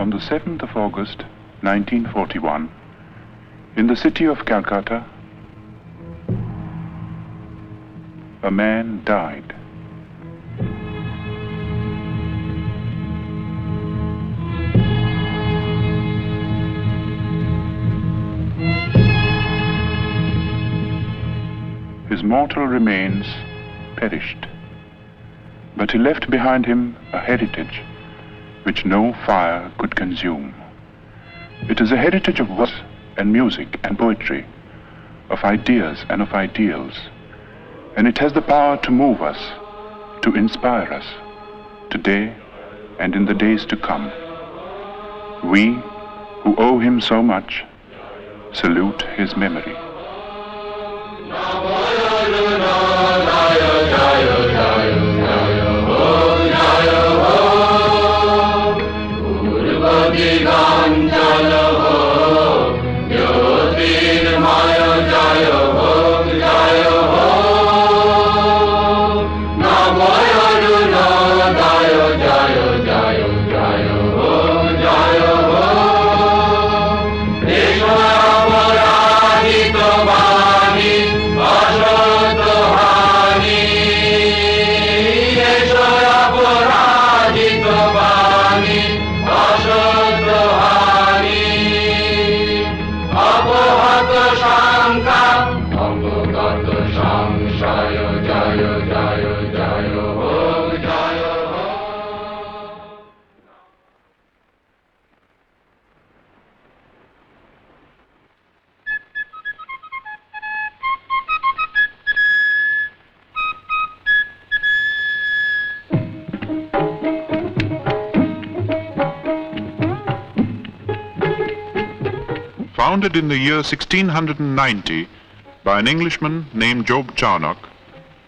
On the 7th of August, 1941, in the city of Calcutta, a man died. His mortal remains perished, but he left behind him a heritage which no fire could consume. It is a heritage of words and music and poetry, of ideas and of ideals, and it has the power to move us, to inspire us, today and in the days to come. We, who owe him so much, salute his memory. Founded in the year 1690 by an Englishman named Job Charnock,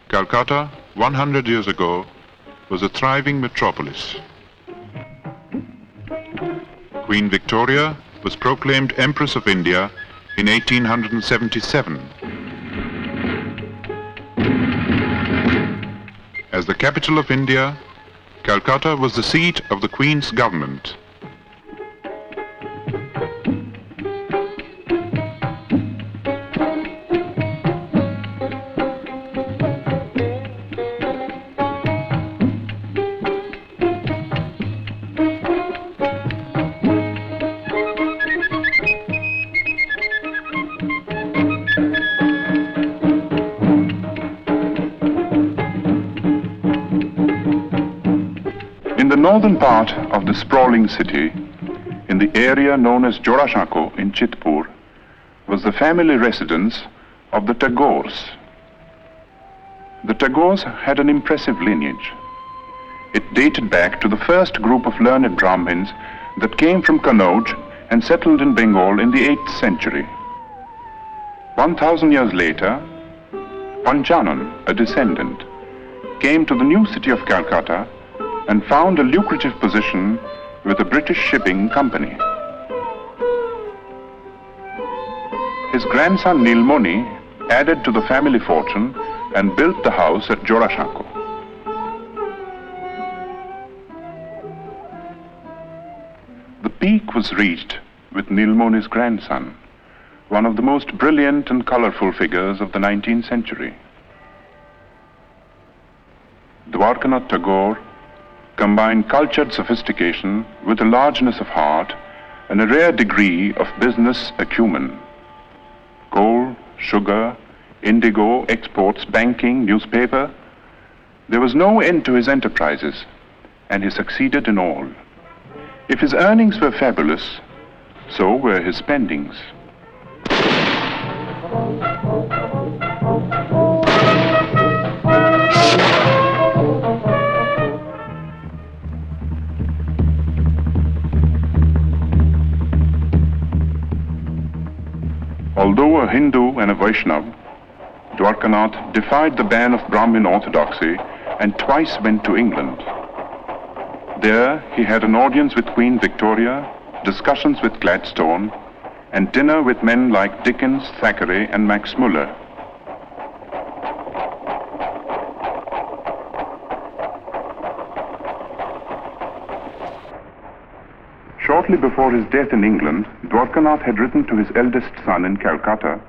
Calcutta, 100 years ago, was a thriving metropolis. Queen Victoria was proclaimed Empress of India in 1877. As the capital of India, Calcutta was the seat of the Queen's government. In the northern part of the sprawling city, in the area known as Jorashako in Chitpur, was the family residence of the Tagores. The Tagores had an impressive lineage. It dated back to the first group of learned Brahmins that came from Kannauj and settled in Bengal in the 8th century. 1,000 years later, Panchanan, a descendant, came to the new city of Calcutta and found a lucrative position with a British shipping company. His grandson Nilmoni added to the family fortune and built the house at Jorashako. The peak was reached with Nilmoni's grandson, one of the most brilliant and colorful figures of the 19th century. Rabindranath Tagore combined cultured sophistication with a largeness of heart and a rare degree of business acumen. Coal, sugar, indigo, exports, banking, newspaper. There was no end to his enterprises, and he succeeded in all. If his earnings were fabulous, so were his spendings. Although a Hindu and a Vaishnav, Dwarkanath defied the ban of Brahmin orthodoxy and twice went to England. There he had an audience with Queen Victoria, discussions with Gladstone, and dinner with men like Dickens, Thackeray, and Max Muller. Shortly before his death in England, Dwarkanath had written to his eldest son in Calcutta,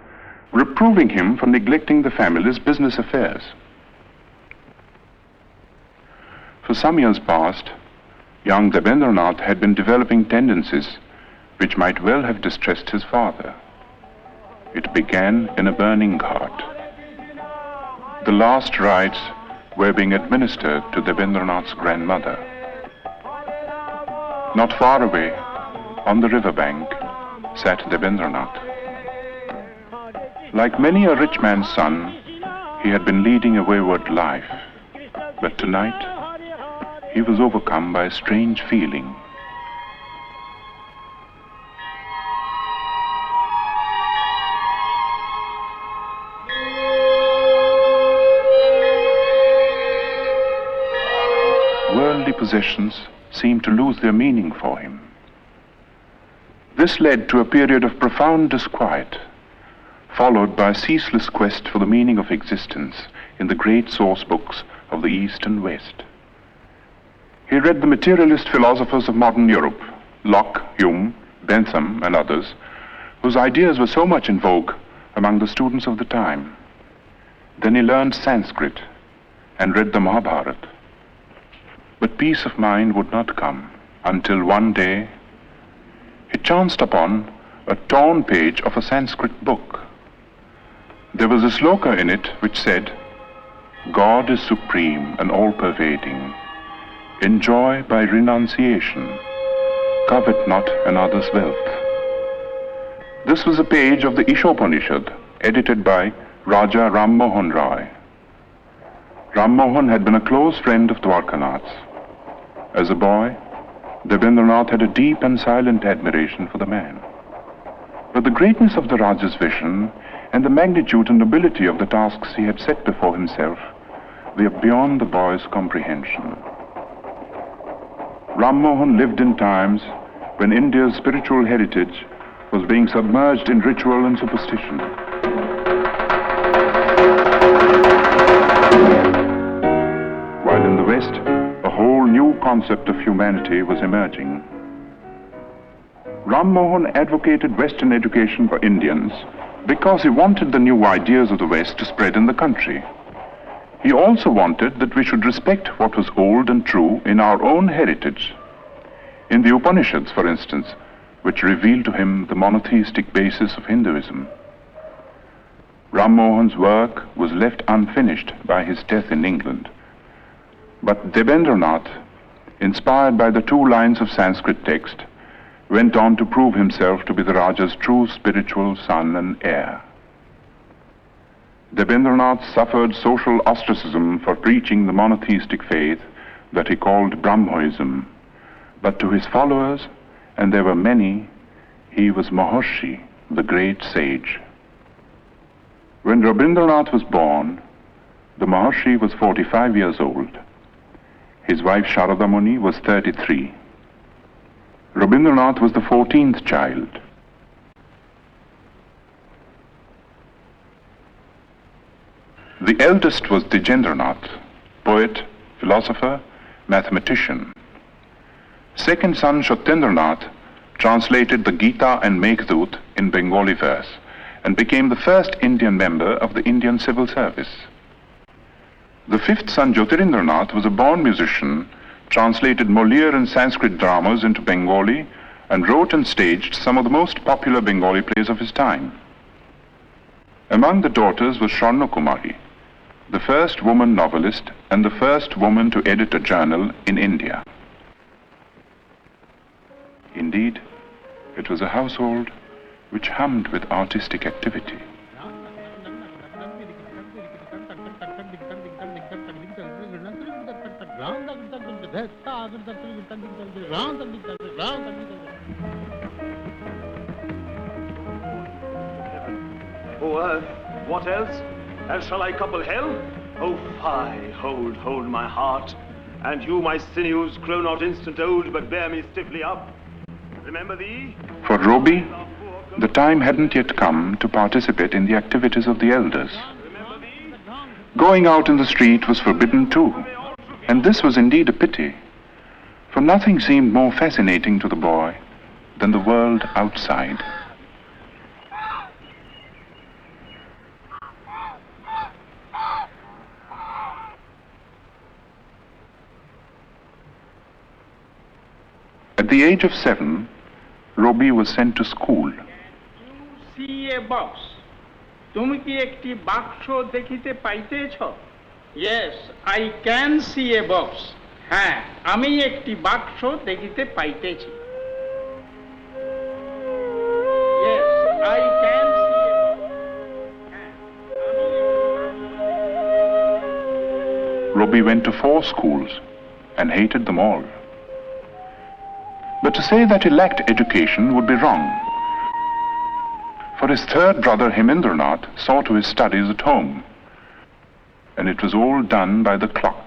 reproving him for neglecting the family's business affairs. For some years past, young Rabindranath had been developing tendencies which might well have distressed his father. It began in a burning cart. The last rites were being administered to Rabindranath's grandmother. Not far away, on the riverbank, sat Rabindranath. Like many a rich man's son, he had been leading a wayward life, but tonight he was overcome by a strange feeling. Worldly possessions seemed to lose their meaning for him. This led to a period of profound disquiet, followed by a ceaseless quest for the meaning of existence in the great source books of the East and West. He read the materialist philosophers of modern Europe, Locke, Hume, Bentham, and others, whose ideas were so much in vogue among the students of the time. Then he learned Sanskrit and read the Mahabharata. But peace of mind would not come until one day he chanced upon a torn page of a Sanskrit book. There was a sloka in it which said, "God is supreme and all-pervading. Enjoy by renunciation. Covet not another's wealth." This was a page of the Ishopanishad, edited by Raja Ram Mohan Rai. Ram Mohan had been a close friend of Dwarkanath's. As a boy, Rabindranath had a deep and silent admiration for the man. But the greatness of the Raja's vision and the magnitude and nobility of the tasks he had set before himself were beyond the boy's comprehension. Ram Mohan lived in times when India's spiritual heritage was being submerged in ritual and superstition. While in the West, a whole new concept of humanity was emerging. Ram Mohan advocated Western education for Indians because he wanted the new ideas of the West to spread in the country. He also wanted that we should respect what was old and true in our own heritage. In the Upanishads, for instance, which revealed to him the monotheistic basis of Hinduism. Ram Mohan's work was left unfinished by his death in England. But Rabindranath, inspired by the 2 lines of Sanskrit text, went on to prove himself to be the Raja's true spiritual son and heir. Rabindranath suffered social ostracism for preaching the monotheistic faith that he called Brahmoism, but to his followers, and there were many, he was Maharshi, the great sage. When Rabindranath was born, the Maharshi was 45 years old. His wife Sharada Muni was 33. Rabindranath was the 14th child. The eldest was Dwijendranath, poet, philosopher, mathematician. Second son Satyendranath translated the Gita and Meghdut in Bengali verse and became the first Indian member of the Indian civil service. The 5th son Jyotirindranath was a born musician, translated Molière and Sanskrit dramas into Bengali, and wrote and staged some of the most popular Bengali plays of his time. Among the daughters was Sharna Kumari, the first woman novelist and the first woman to edit a journal in India. Indeed, it was a household which hummed with artistic activity. O earth, what else? And shall I couple hell? O fie, hold my heart. And you, my sinews, grow not instant old, but bear me stiffly up. Remember thee? For Roby, the time hadn't yet come to participate in the activities of the elders. Going out in the street was forbidden too, and this was indeed a pity, for nothing seemed more fascinating to the boy than the world outside. At the age of 7, Robbie was sent to school. You see a box. তুমি কি একটি বাক্স দেখিতে পাইতেছ? Yes, I can see a box. হ্যাঁ, আমি একটি বাক্স দেখিতে পাইতেছি। Yes, I can see a box. হ্যাঁ, আমি Robbie went to 4 schools and hated them all. But to say that he lacked education would be wrong. For his third brother Rabindranath saw to his studies at home, and it was all done by the clock.